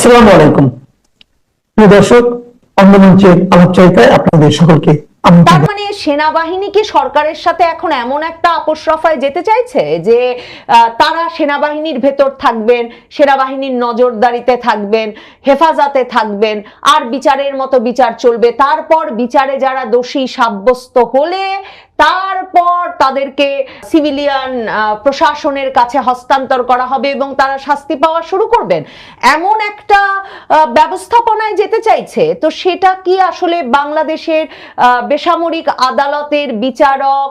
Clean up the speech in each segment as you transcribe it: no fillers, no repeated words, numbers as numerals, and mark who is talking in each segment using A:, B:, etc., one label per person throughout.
A: আসসালামু আলাইকুম প্রিয় দর্শক, অন্ধমঞ্চের আলোকচারিতায় আপনাদের সকলকে
B: তার মানে সেনাবাহিনী কি সরকারের সাথে এখন এমন একটা আপোষ রফায় যেতে চাইছে যে তারা সেনাবাহিনীর ভেতর থাকবেন, সেনাবাহিনীর নজরদারিতে থাকবেন, হেফাজতে থাকবেন, আর বিচারের মতো বিচার চলবে, তারপর বিচারে যারা দোষী সাব্যস্ত হলে তারপর তাদেরকে সিভিলিয়ান প্রশাসনের কাছে হস্তান্তর করা হবে এবং তারা শাস্তি পাওয়া শুরু করবেন, এমন একটা ব্যবস্থাপনায় যেতে চাইছে। তো সেটা কি আসলে বাংলাদেশের বেসামরিক আদালতের বিচারক,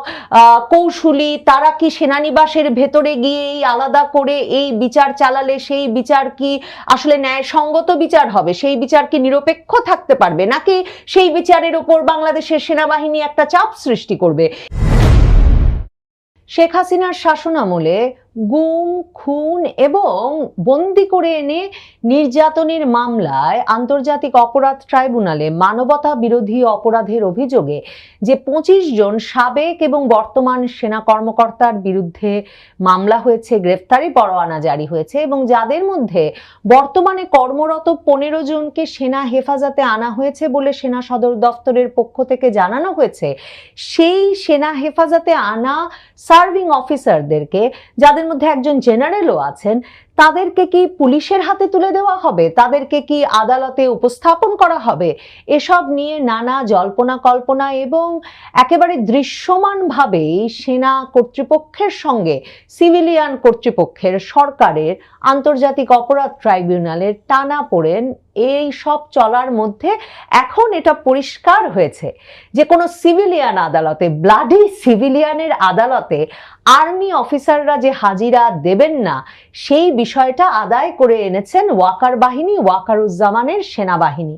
B: কৌশলী, তারা কি সেনানিবাসের ভেতরে গিয়েই আলাদা করে এই বিচার চালালে সেই বিচার কি আসলে ন্যায়সঙ্গত বিচার হবে? সেই বিচার কি নিরপেক্ষ থাকতে পারবে, নাকি সেই বিচারের উপর বাংলাদেশের সেনাবাহিনী একটা চাপ সৃষ্টি করবে? শেখ হাসিনার শাসনামলে গুম, খুন এবং বন্দি করে এনে নির্যাতনের মামলায় আন্তর্জাতিক অপরাধ ট্রাইব্যুনালে মানবতা বিরোধী অপরাধের অভিযোগে যে 25 জন সাবেক এবং বর্তমান সেনা কর্মকর্তার বিরুদ্ধে মামলা হয়েছে, গ্রেফতারি পরোয়ানা জারি হয়েছে, এবং যাদের মধ্যে বর্তমানে কর্মরত 15 জনকে সেনা হেফাজতে আনা হয়েছে বলে সেনা সদর দপ্তরের পক্ষ থেকে জানানো হয়েছে, সেই সেনা হেফাজতে আনা সার্ভিং অফিসারদেরকে, যাদের মধ্যে একজন জেনারেলও আছেন, তাদেরকে কি পুলিশের হাতে তুলে দেওয়া হবে? তাদেরকে কি আদালতে উপস্থাপন করা হবে? এসব নিয়ে নানা জল্পনা কল্পনা এবং একেবারে দৃশ্যমানভাবেই সেনা কর্তৃপক্ষের সঙ্গে সিভিলিয়ান কর্তৃপক্ষের, সরকারের, আন্তর্জাতিক অপরাধ ট্রাইব্যুনালের টানাপোড়েন, এই সব চলার মধ্যে এখন এটা পরিষ্কার হয়েছে যে কোনো সিভিলিয়ান আদালতে, ব্লাডি সিভিলিয়ানের আদালতে আর্মি অফিসাররা যে হাজিরা দেবেন না, সেই বিষয়টা আদায় করে এনেছেন ওয়াকার বাহিনী, ওয়াকারুজ্জামানের সেনাবাহিনী।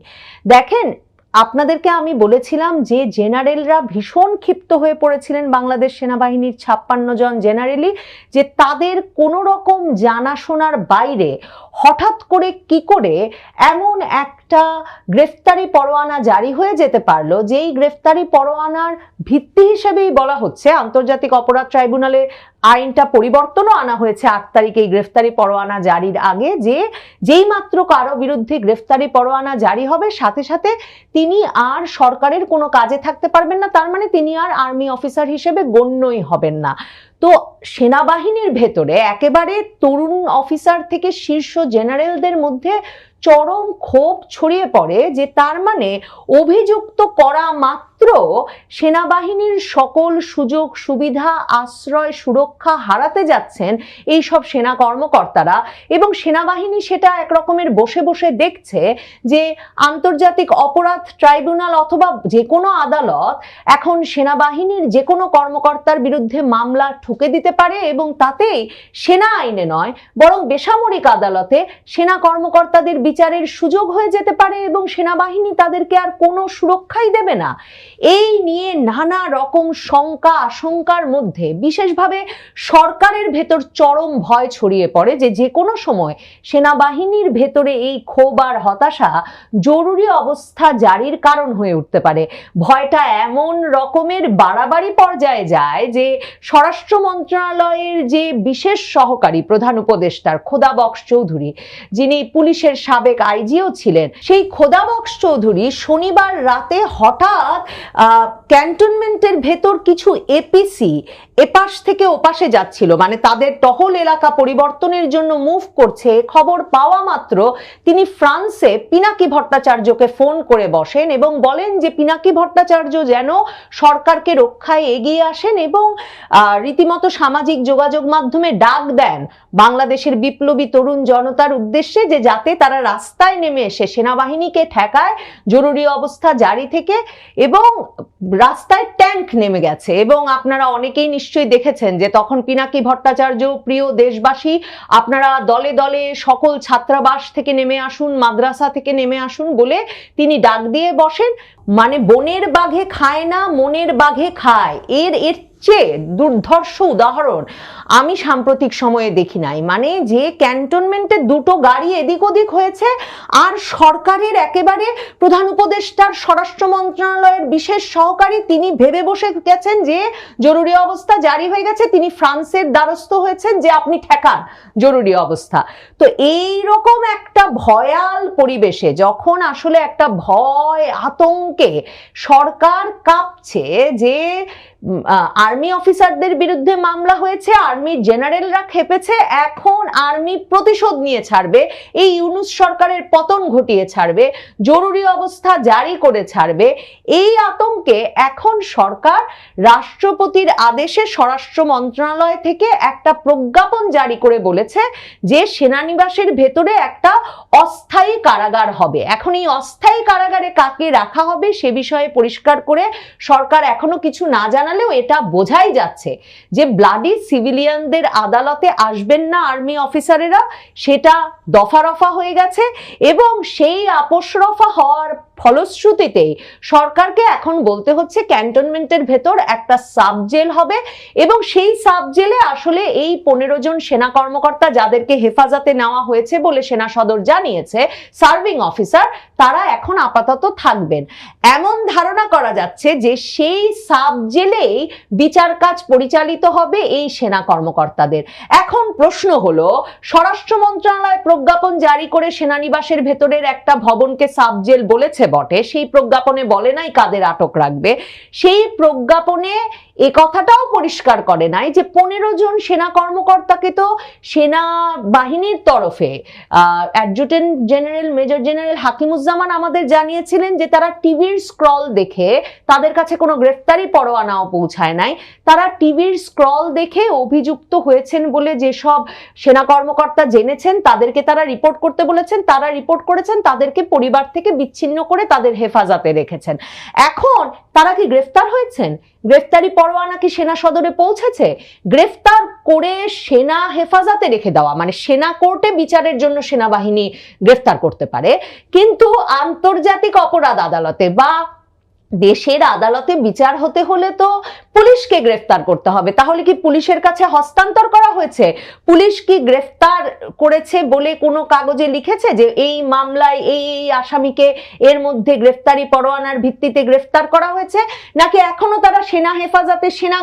B: দেখেন, আপনাদেরকে আমি বলেছিলাম যে জেনারেলরা ভীষণ ক্ষিপ্ত হয়ে পড়েছিলেন, বাংলাদেশ সেনাবাহিনীর 56 জন জেনারেলই, যে তাদের কোনো রকম জানাশোনার বাইরে হঠাৎ করে কি করে এমন একটা গ্রেফতারি পরোয়ানা জারি হয়ে যেতে পারলো, যেই গ্রেফতারি পরোয়ানার ভিত্তি হিসেবেই বলা হচ্ছে আন্তর্জাতিক অপরাধ ট্রাইব্যুনালে আইনটা পরিবর্তনও আনা হয়েছে 8 তারিখে এই গ্রেফতারি পরোয়ানা জারির আগে, যে যেই মাত্র কারো বিরুদ্ধে গ্রেফতারি পরোয়ানা জারি হবে সাথে সাথে তিনি আর সরকারের কোনো কাজে থাকতে পারবেন না, তার মানে তিনি আর আর্মি অফিসার হিসেবে গণ্যই হবেন না। তো সেনাবাহিনীর ভেতরে একেবারে তরুণ অফিসার থেকে শীর্ষ জেনারেলদের মধ্যে চরম ক্ষোভ ছড়িয়ে পড়ে যে তার মানে অভিযুক্ত করা মাত্র সেনাবাহিনীর সকল সুযোগ সুবিধা, আশ্রয়, সুরক্ষা হারাতে যাচ্ছেন এই সব সেনা কর্মকর্তারা, এবং সেনাবাহিনী সেটা এক রকমের বসে বসে দেখছে যে আন্তর্জাতিক অপরাধ ট্রাইব্যুনাল অথবা যে কোনো আদালত এখন সেনাবাহিনীর যে কোনো কর্মকর্তার বিরুদ্ধে মামলা ঠুকে দিতে পারে, এবং তাতেই সেনা আইনে নয় বরং বেসামরিক আদালতে সেনা কর্মকর্তাদের বিচারের সুযোগ হয়ে যেতে পারে এবং সেনাবাহিনী তাদেরকে আর কোনো সুরক্ষাই দেবে না। এই নিয়ে নানা রকম শঙ্কা আশঙ্কার মধ্যে বিশেষভাবে সরকারের ভেতর চরম ভয় ছড়িয়ে পড়ে যে যে কোনো সময় সেনাবাহিনীর ভেতরে এই ক্ষোভ আর হতাশা জরুরি অবস্থা জারির কারণ হয়ে উঠতে পারে। ভয়টা এমন রকমের বাড়াবাড়ি পর্যায়ে যায় যে স্বরাষ্ট্র মন্ত্রণালয়ের যে বিশেষ সহকারী প্রধান উপদেষ্টার খোদাবক্স চৌধুরী, যিনি পুলিশের সাবেক আইজিও ছিলেন, সেই খোদাবক্স চৌধুরী শনিবার রাতে হঠাৎ ক্যান্টনমেন্টের ভেতর কিছু এপিসি এপাশ থেকে ওপাশে যাচ্ছিল, মানে তাদের টহল এলাকা পরিবর্তনের জন্য মুভ করছে, খবর পাওয়া মাত্র তিনি ফ্রান্সে পিনাকি ভট্টাচার্যকে ফোন করে বসেন এবং বলেন যে পিনাকি ভট্টাচার্য যেন সরকারকে রক্ষায় এগিয়ে আসেন এবং রীতিমতো সামাজিক যোগাযোগ মাধ্যমে ডাক দেন বাংলাদেশের বিপ্লবী তরুণ জনতার উদ্দেশ্যে যে যাতে তারা রাস্তায় নেমে এসে সেনাবাহিনীকে ঠেকায় জরুরি অবস্থা জারি থেকে। এবং রাস্তায় ট্যাঙ্ক নেমে গেছে, এবং আপনারা অনেকেই নিশ্চয়ই দেখেছেন যে তখন পিনাকি ভট্টাচার্য, প্রিয় দেশবাসী, আপনারা দলে দলে সকল ছাত্রাবাস থেকে নেমে আসুন, মাদ্রাসা থেকে নেমে আসুন বলে তিনি ডাক দিয়ে বসেন। মানে বনের বাঘে খায় না, মনের বাঘে খায়, এর চেয়ে দুর্ধর্ষ উদাহরণ আমি সাম্প্রতিক সময়ে দেখি নাই। মানে যে ক্যান্টনমেন্টে দুটো গাড়ি এদিক ওদিক হয়েছে আর সরকারের একেবারে প্রধান উপদেষ্টার স্বরাষ্ট্র মন্ত্রণালয়ের বিশেষ সহকারী তিনি ভেবে বসে গেছেন যে জরুরি অবস্থা জারি হয়ে গেছে, তিনি ফ্রান্সের দ্বারস্থ হয়েছেন যে আপনি ঠেকান জরুরি অবস্থা। তো এই রকম একটা ভয়াল পরিবেশে যখন আসলে একটা ভয় আতঙ্কে সরকার কাঁপছে, যে আর্মি অফিসারদের বিরুদ্ধে মামলা হয়েছে, আর্মির জেনারেলরা খেপেছে, এখন আর্মি প্রতিশোধ নিয়ে ছাড়বে, এই ইউনূস সরকারের পতন ঘটিয়ে ছাড়বে, জরুরি অবস্থা জারি করে ছাড়বে, এই আতঙ্কে এখন সরকার রাষ্ট্রপতির আদেশে স্বরাষ্ট্র মন্ত্রণালয় থেকে একটা প্রজ্ঞাপন জারি করে বলেছে যে সেনানিবাসের ভেতরে একটা অস্থায়ী কারাগার হবে। এখন এই অস্থায়ী কারাগারে কাকে রাখা হবে সে বিষয়ে পরিষ্কার করে সরকার এখনো কিছু না জানালেও এটা বোঝাই যাচ্ছে যে ব্লাডি সিভিলিয়ানদের আদালতে আসবেন না আর্মি অফিসারেরা, সেটা দফা রফা হয়ে গেছে। এবং সেই আপোষ রফা হওয়ার ফলশ্রুতিতেই সরকারকে এখন বলতে হচ্ছে ক্যান্টনমেন্টের ভেতর একটা সাব জেল হবে এবং সেই সাব জেলে আসলে এই 15 জন সেনা কর্মকর্তা যাদেরকে হেফাজতে নেওয়া হয়েছে বলে সেনা সদর জানিয়েছে, সার্ভিং অফিসার, তারা এখন আপাতত থাকবেন। এমন ধারণা করা যাচ্ছে যে সেই সাব জেলেই বিচার কাজ পরিচালিত হবে এই সেনা কর্মকর্তাদের। এখন প্রশ্ন হলো, স্বরাষ্ট্র মন্ত্রণালয় প্রজ্ঞাপন জারি করে সেনানিবাসের ভেতরের একটা ভবনকে সাব জেল বলেছে বটে, সেই প্রজ্ঞাপনে বলে নাই কাদের আটক রাখবে, সেই প্রজ্ঞাপনে এ কথাটাও পরিষ্কার করে নাই যে 15 জন সেনা কর্মকর্তাকে তো সেনা বাহিনীর তরফে adjutant general major general Hakimuzzaman আমাদের জানিয়েছিলেন যে তারা টিভির স্ক্রল দেখে, তাদের কাছে কোনো গ্রেফতারি পরোয়ানাও পৌঁছায় নাই, তারা টিভির স্ক্রল দেখে অভিযুক্ত হয়েছেন বলে যেসব সেনা কর্মকর্তা জেনেছেন তাদেরকে তারা রিপোর্ট করতে বলেছেন, তারা রিপোর্ট করেছেন, তাদেরকে পরিবার থেকে বিচ্ছিন্ন করে তাদের হেফাজতে রেখেছেন। এখন তারা কি গ্রেফতার হয়েছেন? গ্রেফতারি পরোয়ানা কি সেনা সদরে পৌঁছেছে? গ্রেফতার করে সেনা হেফাজতে রেখে দেওয়া মানে সেনা কোর্টে বিচারের জন্য সেনাবাহিনী গ্রেফতার করতে পারে, কিন্তু আন্তর্জাতিক অপরাধ আদালতে বা দেশের আদালতে বিচার হতে হলে তো পুলিশকে গ্রেফতার করতে হবে। তাহলে কি পুলিশের কাছে হস্তান্তর করা হয়েছে? পুলিশ কি গ্রেফতার করেছে বলে কোনো কাগজে লিখেছে যে এই মামলায় এই আসামিকে এর মধ্যে গ্রেফতারি পরোয়ানার ভিত্তিতে গ্রেফতার করা হয়েছে, নাকি এখনো তারা সেনা হেফাজতে সেনা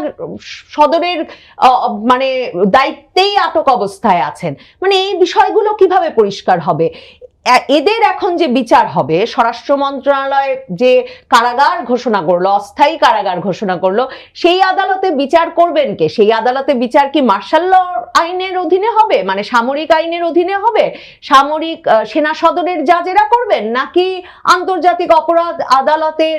B: সদরের মানে দায়িত্বেই আটক অবস্থায় আছেন? মানে এই বিষয়গুলো কিভাবে পরিষ্কার হবে? এদের এখন যে বিচার হবে, স্বরাষ্ট্র মন্ত্রণালয় যে কারাগার ঘোষণা করলো, অস্থায়ী কারাগার ঘোষণা করলো, সেই আদালতে বিচার করবেন কে? সেই আদালতে বিচার কি মার্শাল ল আইনের অধীনে হবে, মানে সামরিক আইনের অধীনে হবে? সামরিক সেনা সদরের জাজেরা করবেন, নাকি আন্তর্জাতিক অপরাধ আদালতের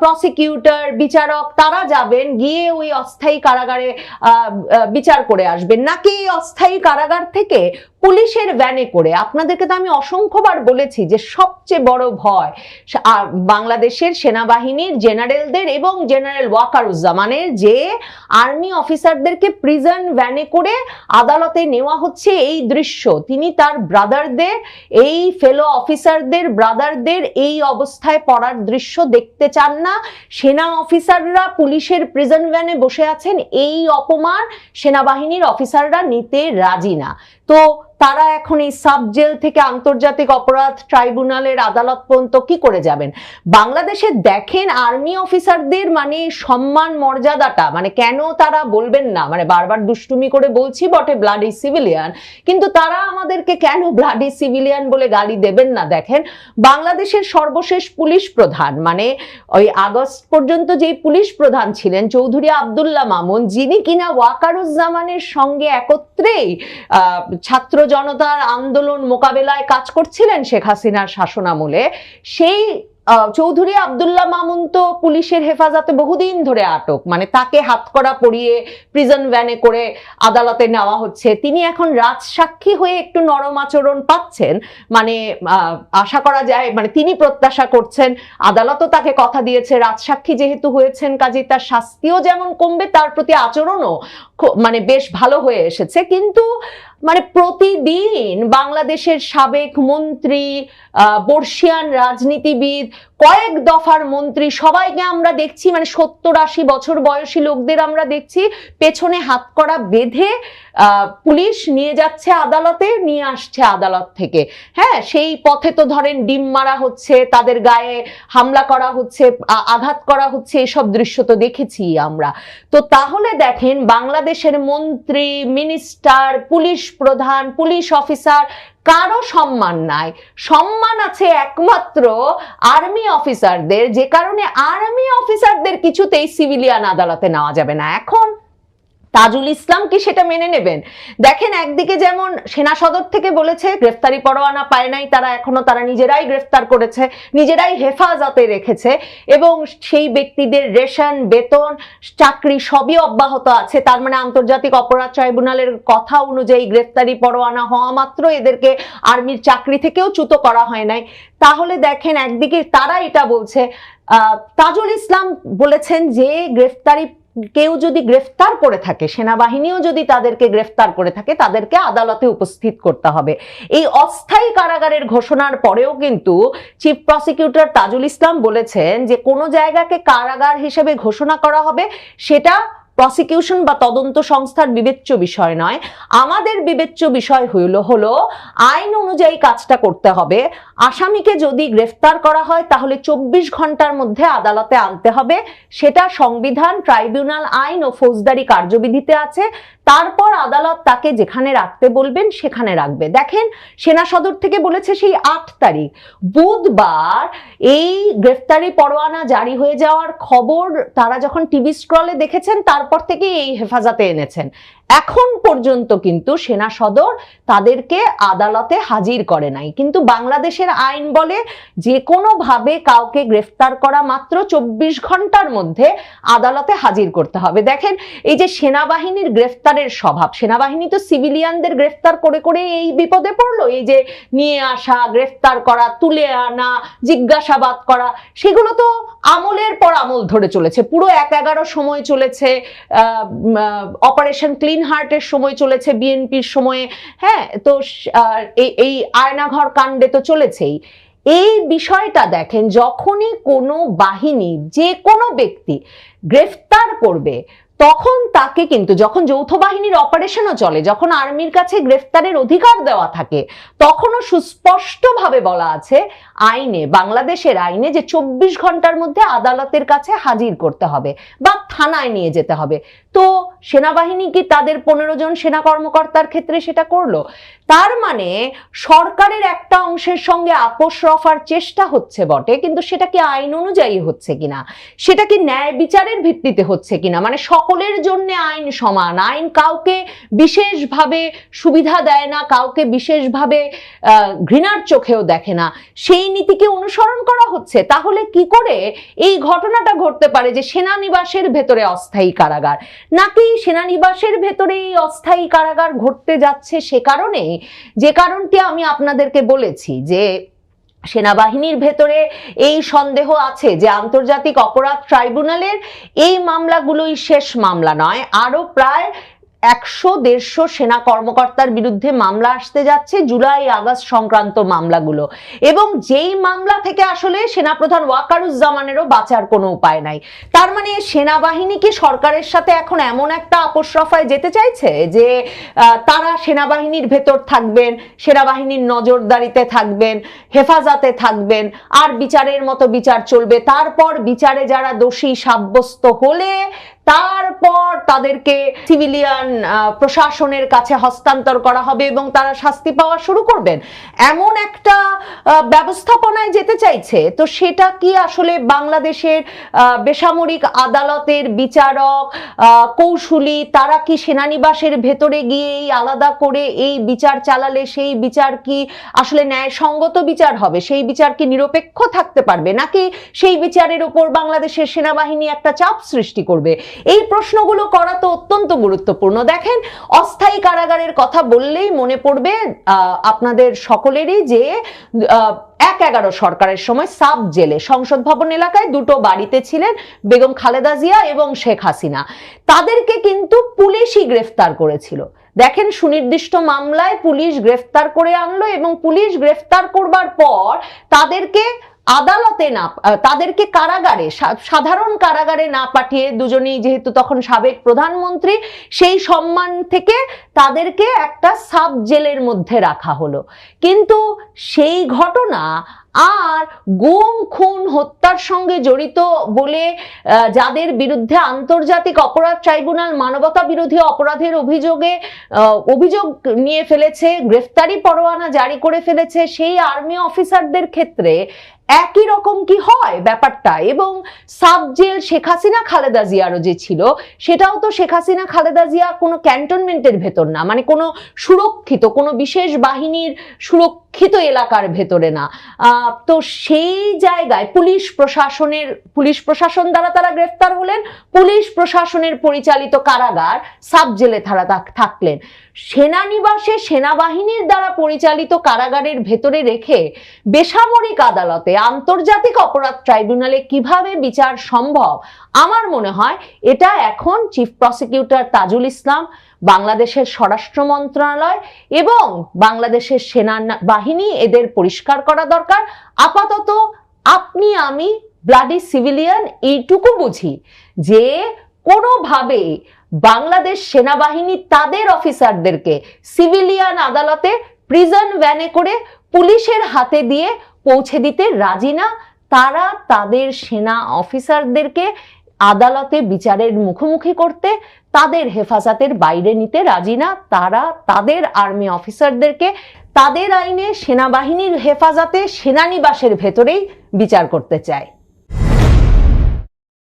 B: প্রসিকিউটর বিচারক তারা যাবেন, গিয়ে ওই অস্থায়ী কারাগারে বিচার করে আসবেন, নাকি অস্থায়ী কারাগার থেকে পুলিশের ভ্যানে করে? আপনাদেরকে তো আমি অসংখ্যবার বলেছি যে সবচেয়ে বড় ভয় বাংলাদেশের সেনাবাহিনীর জেনারেলদের এবং জেনারেল ওয়াকারুজ্জামানের যে আর্মি অফিসারদেরকে প্রিজন ভ্যানে করে আদালতে নেওয়া হচ্ছে এই দৃশ্য। তিনি তার ব্রাদারদের, এই ফেলো অফিসারদের ব্রাদারদের এই অবস্থায় পড়ার দৃশ্য দেখতে চান না। সেনা অফিসাররা পুলিশের প্রিজন ভ্যানে বসে আছেন, এই অপমান সেনাবাহিনীর অফিসাররা নিতে রাজি না। তো তারা এখন এই সাব জেল থেকে আন্তর্জাতিক অপরাধ ট্রাইব্যুনালের আদালত পর্যন্ত কি করে যাবেন? বাংলাদেশে দেখেন আর্মি অফিসারদের মানে সম্মান মর্যাদাটা, মানে কেন তারা বলবেন না, মানে বারবার দুষ্টুমি করে বলছি বটে ব্লাডি সিভিলিয়ান, কিন্তু তারা আমাদেরকে কেন ব্লাডি সিভিলিয়ান বলে গালি দেবেন না? দেখেন বাংলাদেশের সর্বশেষ পুলিশ প্রধান, মানে ওই আগস্ট পর্যন্ত যে পুলিশ প্রধান ছিলেন চৌধুরী আব্দুল্লাহ মামুন, যিনি কিনা ওয়াকারুজ্জামানের সঙ্গে একত্রেই ছাত্র জনতার আন্দোলন মোকাবেলায় কাজ করছিলেন শেখ হাসিনার শাসনামলে, সেই চৌধুরী আব্দুল্লাহ মামুন তো পুলিশের হেফাজতে বহুদিন ধরে আটক, মানে তাকে হাতকড়া পরিয়ে প্রিজন ভ্যানে করে আদালতে নেওয়া হচ্ছে। তিনি এখন রাজসাক্ষী হয়ে একটু নরম আচরণ পাচ্ছেন, মানে আশা করা যায়, মানে তিনি প্রত্যাশা করছেন, আদালতও তাকে কথা দিয়েছে রাজসাক্ষী যেহেতু হয়েছেন কাজে তার শাস্তিও যেমন কমবে, তার প্রতি আচরণও মানে বেশ ভালো হয়ে এসেছে, কিন্তু মানে প্রতিদিন বাংলাদেশের সাবেক মন্ত্রী, বর্ষিয়ান রাজনীতিবিদ, কয়েক দফার মন্ত্রী সবাইকে আমরা দেখছি, মানে 70-80 বছর বয়সী লোকদের আমরা দেখছি পেছনে হাতকড়া বেঁধে পুলিশ নিয়ে যাচ্ছে আদালতে, নিয়ে আসছে আদালত থেকে। হ্যাঁ, সেই পথে তো ধরেন ডিম মারা হচ্ছে, তাদের গায়ে হামলা করা হচ্ছে, আঘাত করা হচ্ছে, এসব দৃশ্য তো দেখেছি আমরা। তো তাহলে দেখেন বাংলাদেশের মন্ত্রী, মিনিস্টার, পুলিশ প্রধান, পুলিশ অফিসার কারো সম্মান নাই। সম্মান আছে একমাত্র আর্মি অফিসারদের, যে কারণে আর্মি অফিসারদের কিছুতেই সিভিলিয়ান আদালতে নেওয়া যাবে না। এখন তাজুল ইসলাম কি সেটা মেনে নেবেন? দেখেন, একদিকে যেমন সেনা সদর থেকে বলেছে গ্রেফতারি পরোয়ানা পায় নাই তারা, এখনো তারা নিজেরাই গ্রেফতার করেছে, নিজেরাই হেফাজতে রেখেছে, এবং সেই ব্যক্তিদের রেশন, বেতন, চাকরি সবই অব্যাহত আছে। তার মানে আন্তর্জাতিক অপরাধ ট্রাইব্যুনালের কথা অনুযায়ী গ্রেফতারি পরোয়ানা হওয়া মাত্র এদেরকে আর্মির চাকরি থেকেও চ্যুত করা হয় নাই। তাহলে দেখেন, একদিকে তারা এটা বলছে, তাজুল ইসলাম বলেছেন যে গ্রেফতারি কেউ যদি গ্রেফতার করে থাকে, সেনাবাহিনীও যদি তাদেরকে গ্রেফতার করে থাকে, তাদেরকে আদালতে উপস্থিত করতে হবে। এই অস্থায়ী কারাগারের ঘোষণার পরেও কিন্তু চিফ প্রসিকিউটর তাজুল ইসলাম বলেছেন যে কোনো জায়গাকে কারাগার হিসেবে ঘোষণা করা হবে সেটা প্রসিকিউশন বা তদন্ত সংস্থার বিবেচ্য বিষয় নয়। আমাদের বিবেচ্য বিষয় হলো আইন অনুযায়ী কাজটা করতে হবে। আসামিকে যদি গ্রেফতার করা হয় তাহলে 24 ঘন্টার মধ্যে আদালতে আনতে হবে, সেটা সংবিধান, ট্রাইব্যুনাল আইন ও ফৌজদারি কার্যবিধিতে আছে। তারপর আদালত তাকে যেখানে রাখতে বলবেন সেখানে রাখবে। দেখেন, সেনা সদর থেকে বলেছে সেই 8 তারিখ বুধবার এই গ্রেফতারি পরোয়ানা জারি হয়ে যাওয়ার খবর তারা যখন টিভি স্ক্রলে দেখেছেন, তারপর থেকে এই হেফাজতে এনেছেন। এখন পর্যন্ত কিন্তু সেনা সদর তাদেরকে আদালতে হাজির করে নাই। কিন্তু বাংলাদেশের আইন বলে যে কোনো ভাবে কাউকে গ্রেফতার করা মাত্র 24 ঘন্টার মধ্যে আদালতে হাজির করতে হবে। দেখেন, এই যে সেনাবাহিনীর গ্রেফতারের স্বভাব, সেনাবাহিনী তো সিভিলিয়ানদের গ্রেফতার করে করে এই বিপদে পড়লো, এই যে নিয়ে আসা, গ্রেফতার করা, তুলে আনা, জিজ্ঞাসাবাদ করা, সেগুলো তো আমলের পর আমল ধরে চলেছে। পুরো 1-11 সময় চলেছে, অপারেশন ক্লিন হার্টের সময় চলেছে, বিএনপির সময়ে, হ্যাঁ, তো এই আয়নাঘর কাণ্ডে তো চলেছেই। এই বিষয়টা দেখেন, যখনই কোনো বাহিনী যে কোনো ব্যক্তি গ্রেফতার করবে তখন তাকে কিন্তু, যখন যৌথ বাহিনীর অপারেশনও চলে, যখন আর্মির কাছে গ্রেফতারের অধিকার দেওয়া থাকে, তখনও সুস্পষ্টভাবে বলা আছে আইনে, বাংলাদেশের আইনে, যে 24 ঘন্টার মধ্যে আদালতের কাছে হাজির করতে হবে বা থানায় নিয়ে যেতে হবে। তো সেনাবাহিনী কি তাদের 15 জন সেনা কর্মকর্তার ক্ষেত্রে সেটা করলো? তার মানে সরকারের একটা অংশের সঙ্গে আপোষ রফার চেষ্টা হচ্ছে বটে, কিন্তু সেটা কি আইন অনুযায়ী হচ্ছে কিনা, সেটা কি ন্যায় বিচারের ভিত্তিতে হচ্ছে কিনা, মানে সকলের জন্য আইন সমান, আইন কাউকে বিশেষভাবে সুবিধা দেয় না, কাউকে বিশেষভাবে ঘৃণার চোখেও দেখে না, সেই নীতিকে অনুসরণ করা হচ্ছে। তাহলে কি করে এই ঘটনাটা ঘটতে পারে যে সেনানিবাসের ভেতরে অস্থায়ী কারাগার? নাকি সেনানিবাসের ভেতরে এই অস্থায়ী কারাগার ঘটতে যাচ্ছে সে কারণে, যে কারণটি আমি আপনাদেরকে বলেছি, যে সেনাবাহিনীর ভেতরে এই সন্দেহ আছে যে আন্তর্জাতিক অপরাধ ট্রাইব্যুনালের এই মামলাগুলোই শেষ মামলা নয়, আরো প্রায় 100-150 সেনা কর্মকর্তার বিরুদ্ধে মামলা আসতে যাচ্ছে, জুলাই আগস্ট সংক্রান্ত মামলাগুলো, এবং যেই মামলা থেকে আসলে সেনাপ্রধান ওয়াকারুজ্জামানেরও বাঁচার কোনো উপায় নাই। তার মানে সেনাবাহিনী কি সরকারের সাথে এখন এমন একটা আপোষ রফায় যেতে চাইছে যে তারা সেনাবাহিনীর ভেতর থাকবেন, সেনাবাহিনীর নজরদারিতে থাকবেন, হেফাজতে থাকবেন, আর বিচারের মতো বিচার চলবে, তারপর বিচারে যারা দোষী সাব্যস্ত হলে তারপর তাদেরকে সিভিলিয়ান প্রশাসনের কাছে হস্তান্তর করা হবে এবং তারা শাস্তি পাওয়া শুরু করবেন, এমন একটা ব্যবস্থাপনায় যেতে চাইছে? তো সেটা কি আসলে বাংলাদেশের বেসামরিক আদালতের বিচারক, কৌশলী, তারা কি সেনানিবাসের ভেতরে গিয়ে আলাদা করে এই বিচার চালালে সেই বিচার কি আসলে ন্যায়সঙ্গত বিচার হবে? সেই বিচার কি নিরপেক্ষ থাকতে পারবে, নাকি সেই বিচারের উপর বাংলাদেশের সেনাবাহিনী একটা চাপ সৃষ্টি করবে? এই প্রশ্নগুলো করা তো অত্যন্ত গুরুত্বপূর্ণ। দেখেন, অস্থায়ী কারাগারের কথা বললেই মনে পড়বে আপনাদের সকলেরই যে 11 সরকারের সময় সাব জেলে সংসদ ভবন এলাকায় দুটো বাড়িতে ছিলেন বেগম খালেদা জিয়া এবং শেখ হাসিনা। তাদেরকে কিন্তু পুলিশই গ্রেফতার করেছিল। দেখেন, সুনির্দিষ্ট মামলায় পুলিশ গ্রেফতার করে আনলো এবং পুলিশ গ্রেফতার করবার পর তাদেরকে আদালতে না, তাদেরকে কারাগারে, সাধারণ কারাগারে না পাঠিয়ে, দুজনেই যেহেতু তখন সাবেক প্রধানমন্ত্রী, সেই সম্মান থেকে তাদেরকে একটা সাব জেলের মধ্যে রাখা হলো। কিন্তু সেই ঘটনা আর গুম খুন হত্যার সঙ্গে জড়িত বলে যাদের বিরুদ্ধে আন্তর্জাতিক অপরাধ ট্রাইব্যুনাল মানবতা বিরোধী অপরাধের অভিযোগ নিয়ে ফেলেছে, গ্রেফতারি পরোয়ানা জারি করে ফেলেছে, সেই আর্মি অফিসারদের ক্ষেত্রে একই রকম কি হয় ব্যাপারটা? এবং সাব জেল শেখ হাসিনা খালেদা জিয়ারও যে ছিল, সেটাও তো শেখ হাসিনা খালেদা জিয়া কোনো ক্যান্টনমেন্টের ভেতর না, মানে কোনো সুরক্ষিত, কোনো বিশেষ বাহিনীর সুরক্ষিত এলাকার ভেতরে না। তো সেই জায়গায় পুলিশ প্রশাসন দ্বারা তারা গ্রেফতার হলেন, পুলিশ প্রশাসনের পরিচালিত কারাগার সাব জেলে তারা থাকলেন। সেনানিবাসে সেনাবাহিনীর দ্বারা পরিচালিত কারাগারের ভেতরে রেখে বেসামরিক আদালতে, আন্তর্জাতিক অপরাধ ট্রাইব্যুনালে কিভাবে বিচার সম্ভব? আমার মনে হয় এটা এখন চিফ প্রসিকিউটর তাজুল ইসলাম, বাংলাদেশের স্বরাষ্ট্র মন্ত্রণালয় এবং বাংলাদেশের সেনাবাহিনী এদের পরিষ্কার করা দরকার। আপাতত আপনি আমি ব্লাডি সিভিলিয়ান এইটুকু বুঝি যে কোনোভাবে বাংলাদেশ সেনাবাহিনী তাদের অফিসারদেরকে সিভিলিয়ান আদালতে প্রিজন ভ্যানে করে পুলিশের হাতে দিয়ে পৌঁছে দিতে রাজি না। তারা তাদের সেনা অফিসারদেরকে আদালতে বিচারের মুখোমুখি করতে, তাদের হেফাজতের বাইরে নিতে রাজি না। তারা তাদের আর্মি অফিসারদেরকে তাদের আইনে সেনাবাহিনীর হেফাজতে সেনানিবাসের ভেতরেই বিচার করতে চায়।